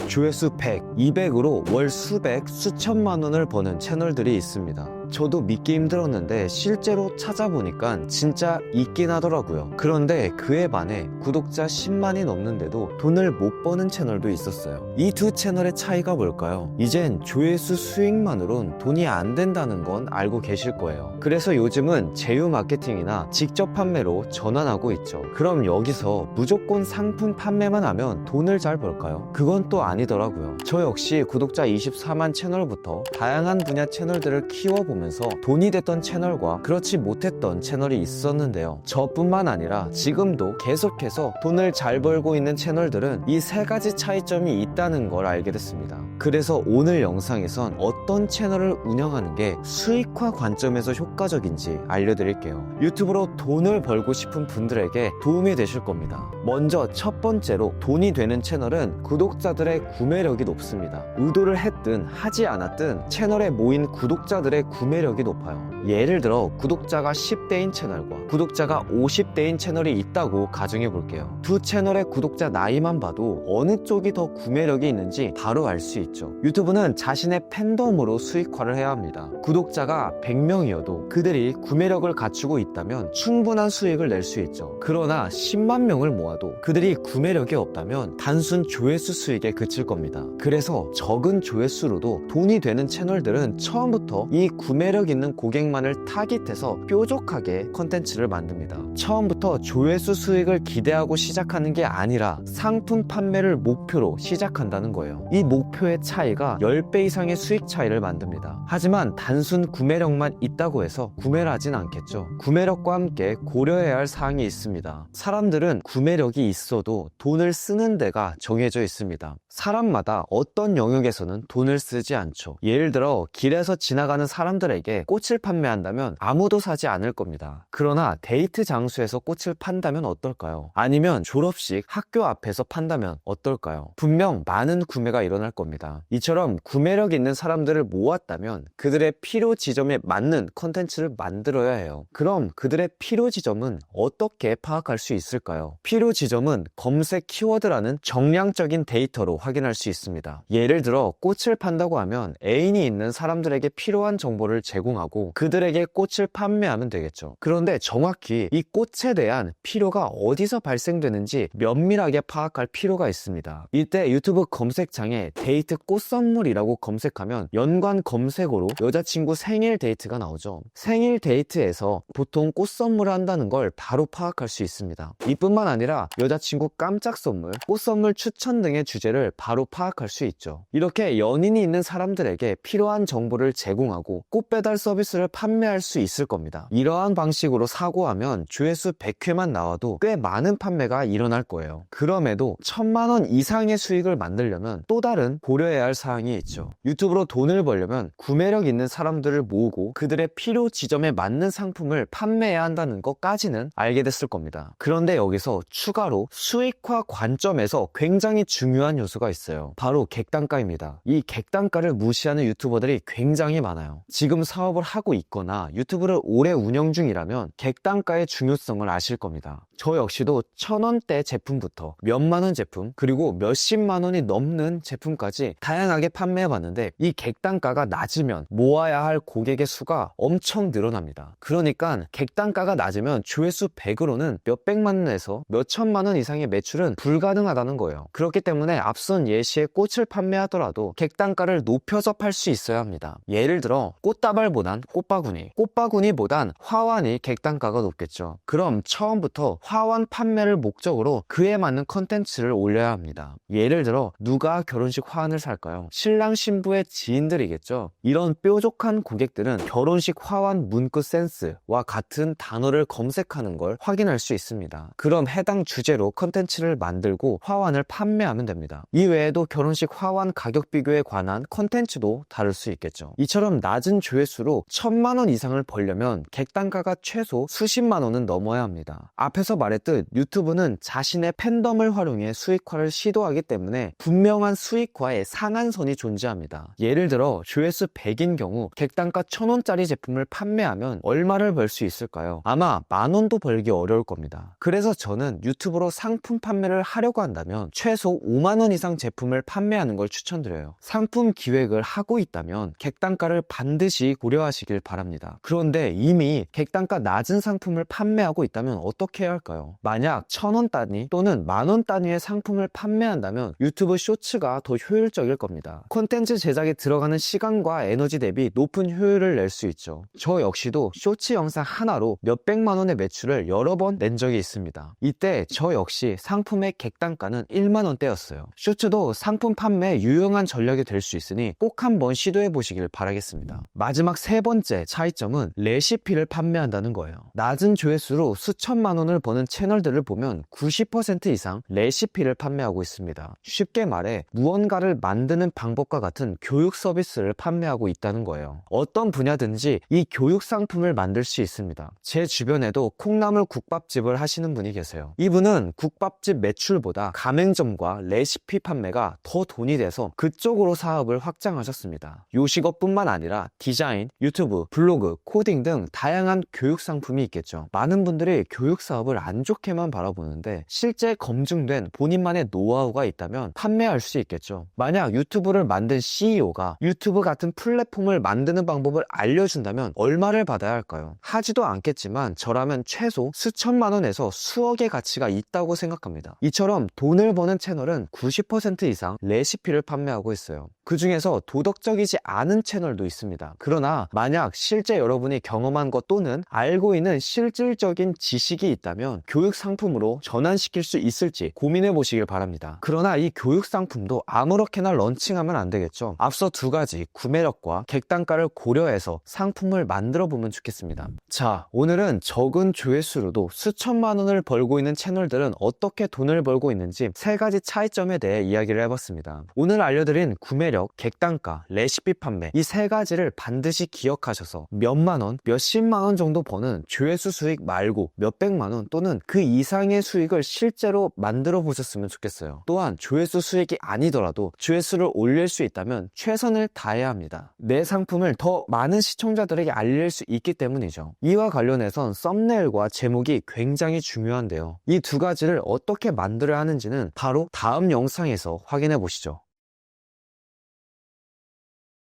조회수 100, 200으로 월 수백, 수천만 원을 버는 채널들이 있습니다. 저도 믿기 힘들었는데 실제로 찾아보니까 진짜 있긴 하더라고요. 그런데 그에 반해 구독자 10만이 넘는데도 돈을 못 버는 채널도 있었어요. 이 두 채널의 차이가 뭘까요? 이젠 조회수 수익만으론 돈이 안 된다는 건 알고 계실 거예요. 그래서 요즘은 제휴 마케팅이나 직접 판매로 전환하고 있죠. 그럼 여기서 무조건 상품 판매만 하면 돈을 잘 벌까요? 그건 또 아니더라고요. 저 역시 구독자 24만 채널부터 다양한 분야 채널들을 키워보면서 돈이 됐던 채널과 그렇지 못했던 채널이 있었는데요. 저뿐만 아니라 지금도 계속해서 돈을 잘 벌고 있는 채널들은 이 세 가지 차이점이 있다는 걸 알게 됐습니다. 그래서 오늘 영상에선 어떤 채널을 운영하는 게 수익화 관점에서 효과적인지 알려드릴게요. 유튜브로 돈을 벌고 싶은 분들에게 도움이 되실 겁니다. 먼저 첫 번째로 돈이 되는 채널은 구독자들의 구매력이 높습니다. 의도를 했든 하지 않았든 채널에 모인 구독자들의 구매력이 높아요. 예를 들어 구독자가 10대인 채널과 구독자가 50대인 채널이 있다고 가정해 볼게요. 두 채널의 구독자 나이만 봐도 어느 쪽이 더 구매력이 있는지 바로 알 수 있죠. 유튜브는 자신의 팬덤으로 수익화를 해야 합니다. 구독자가 100명이어도 그들이 구매력을 갖추고 있다면 충분한 수익을 낼 수 있죠. 그러나 10만 명을 모아도 그들이 구매력이 없다면 단순 조회수 수익에 그칠 겁니다. 그래서 적은 조회수로도 돈이 되는 채널들은 처음부터 이 구매력 있는 고객만을 타깃해서 뾰족하게 컨텐츠를 만듭니다. 처음부터 조회수 수익을 기대하고 시작하는 게 아니라 상품 판매를 목표로 시작한다는 거예요. 이 목표의 차이가 10배 이상의 수익 차이를 만듭니다. 하지만 단순 구매력만 있다고 해서 구매를 하진 않겠죠. 구매력과 함께 고려해야 할 사항이 있습니다. 사람들은 구매력이 있어도 돈을 쓰는 데가 정해져 있습니다. 사람마다 어떤 영역에서는 돈을 쓰지 않죠. 예를 들어 길에서 지나가는 사람들에게 꽃을 판매한다면 아무도 사지 않을 겁니다. 그러나 데이트 장소에서 꽃을 판다면 어떨까요? 아니면 졸업식 학교 앞에서 판다면 어떨까요? 분명 많은 구매가 일어날 겁니다. 이처럼 구매력 있는 사람들을 모았다면 그들의 필요 지점에 맞는 컨텐츠를 만들어야 해요. 그럼 그들의 필요 지점은 어떻게 파악할 수 있을까요? 필요 지점은 검색 키워드라는 정량적인 데이터로 확인할 수 있습니다. 예를 들어 꽃을 판다고 하면 애인이 있는 사람들에게 필요한 정보를 제공하고 그들에게 꽃을 판매하면 되겠죠. 그런데 정확히 이 꽃에 대한 필요가 어디서 발생되는지 면밀하게 파악할 필요가 있습니다. 이때 유튜브 검색창에 데이트 꽃 선물이라고 검색하면 연관 검색어로 여자친구 생일 데이트가 나오죠. 생일 데이트에서 보통 꽃 선물을 한다는 걸 바로 파악할 수 있습니다. 이뿐만 아니라 여자친구 깜짝 선물, 꽃 선물 추천 등의 주제를 바로 파악할 수 있죠. 이렇게 연인이 있는 사람들에게 필요한 정보를 제공하고 꽃 배달 서비스를 판매할 수 있을 겁니다. 이러한 방식으로 사고하면 조회수 100회만 나와도 꽤 많은 판매가 일어날 거예요. 그럼에도 1000만 원 이상의 수익을 만들려면 또 다른 고려해야 할 사항이 있죠. 유튜브로 돈을 벌려면 구매력 있는 사람들을 모으고 그들의 필요 지점에 맞는 상품을 판매해야 한다는 것까지는 알게 됐을 겁니다. 그런데 여기서 추가로 수익화 관점에서 굉장히 중요한 요소가 있어요. 바로 객단가입니다. 이 객단가를 무시하는 유튜버들이 굉장히 많아요. 지금 사업을 하고 있거나 유튜브를 오래 운영 중이라면 객단가의 중요성을 아실 겁니다. 저 역시도 1000원대 제품부터 몇만원 제품 그리고 몇십만 원이 넘는 제품까지 다양하게 판매해봤는데 이 객단가가 낮으면 모아야 할 고객의 수가 엄청 늘어납니다. 그러니까 객단가가 낮으면 조회수 100으로는 몇백만 원에서 몇천만 원 이상의 매출은 불가능하다는 거예요. 그렇기 때문에 앞선 예시에 꽃을 판매하더라도 객단가를 높여서 팔 수 있어야 합니다. 예를 들어 꽃다발보단 꽃바구니, 꽃바구니보단 화환이 객단가가 높겠죠. 그럼 처음부터 화환 판매를 목적으로 그에 맞는 컨텐츠를 올려야 합니다. 예를 들어 누가 결혼식 화환을 살까요? 신랑 신부의 지인들이겠죠. 이런 뾰족한 고객들은 결혼식 화환 문구 센스와 같은 단어를 검색하는 걸 확인할 수 있습니다. 그럼 해당 주제로 컨텐츠를 만들고 화환을 판매하면 됩니다. 이 외에도 결혼식 화환 가격 비교에 관한 컨텐츠도 다룰 수 있겠죠. 이처럼 낮은 조회수로 1000만 원 이상을 벌려면 객단가가 최소 수십만 원은 넘어야 합니다. 앞에서 말했듯 유튜브는 자신의 팬덤을 활용해 수익화를 시도하기 때문에 분명한 수익화의 상한선이 존재합니다. 예를 들어 조회수 100인 경우 객단가 1000원짜리 제품을 판매하면 얼마를 벌 수 있을까요? 아마 만원도 벌기 어려울 겁니다. 그래서 저는 유튜브로 상품 판매를 하려고 한다면 최소 5만원 이상 제품을 판매하는 걸 추천드려요. 상품 기획을 하고 있다면 객단가를 반드시 고려하시길 바랍니다. 그런데 이미 객단가 낮은 상품을 판매하고 있다면 어떻게 해야 할까요? 만약 1000원 단위 또는 만원 단위의 상품을 판매한다면 유튜브 쇼츠가 더 효율적일 겁니다. 콘텐츠 제작에 들어가는 시간과 에너지 대비 높은 효율을 낼 수 있죠. 저 역시도 쇼츠 영상 하나로 몇백만 원의 매출을 여러 번 낸 적이 있습니다. 이때 저 역시 상품의 객단가는 1만원대였어요. 쇼츠도 상품 판매에 유용한 전략이 될 수 있으니 꼭 한번 시도해 보시길 바라겠습니다. 마지막 세 번째 차이점은 레시피를 판매한다는 거예요. 낮은 조회수로 수천만 원을 버는 채널들을 보면 90% 이상 레시피를 판매하고 있습니다. 쉽게 말해 무언가를 만드는 방법과 같은 교육 서비스를 판매하고 있다는 거예요. 어떤 분야든지 이 교육 상품을 만들 수 있습니다. 제 주변에도 콩나물 국밥집을 하시는 분이 계세요. 이분은 국밥집 매출보다 가맹점과 레시피 판매가 더 돈이 돼서 그쪽으로 사업을 확장하셨습니다. 요식업뿐만 아니라 디자인, 유튜브, 블로그, 코딩 등 다양한 교육 상품이 있겠죠. 많은 분들이 교육 사업을 안 좋게만 바라보는데 실제 검증된 본인만의 노하우가 있다면 판매할 수 있겠죠. 만약 유튜브를 만든 CEO가 유튜브 같은 플랫폼을 만드는 방법을 알려준다면 얼마를 받아야 할까요? 하지도 않겠지만 저라면 최소 수천만 원에서 수억의 가치가 있다고 생각합니다. 이처럼 돈을 버는 채널은 90% 이상 레시피를 판매하고 있어요. 그 중에서 도덕적이지 않은 채널도 있습니다. 그러나 만약 실제 여러분이 경험한 것 또는 알고 있는 실질적인 지식이 있다면 교육 상품으로 전환시킬 수 있을지 고민해 보시길 바랍니다. 그러나 이 교육 상품도 아무렇게나 런칭하면 안 되겠죠. 앞서 두 가지 구매력과 객단가를 고려해서 상품을 만들어 보면 좋겠습니다. 자, 오늘은 적은 조회수로도 수천만 원을 벌고 있는 채널들은 어떻게 돈을 벌고 있는지 세 가지 차이점에 대해 이야기를 해봤습니다. 오늘 알려드린 구매력, 객단가, 레시피 판매 이 세 가지를 반드시 기억하셔서 몇만 원, 몇십만 원 정도 버는 조회수 수익 말고 몇백만 원 또는 그 이상의 수익을 실제로 만들어 보셨으면 좋겠어요. 또한 조회수 수익이 아니더라도 조회수를 올릴 수 있다면 최선을 다해야 합니다. 내 상품을 더 많은 시청자들에게 알릴 수 있기 때문이죠. 이와 관련해선 썸네일과 제목이 굉장히 중요한데요. 이 두 가지를 어떻게 만들어야 하는지는 바로 다음 영상에서 확인해 보시죠.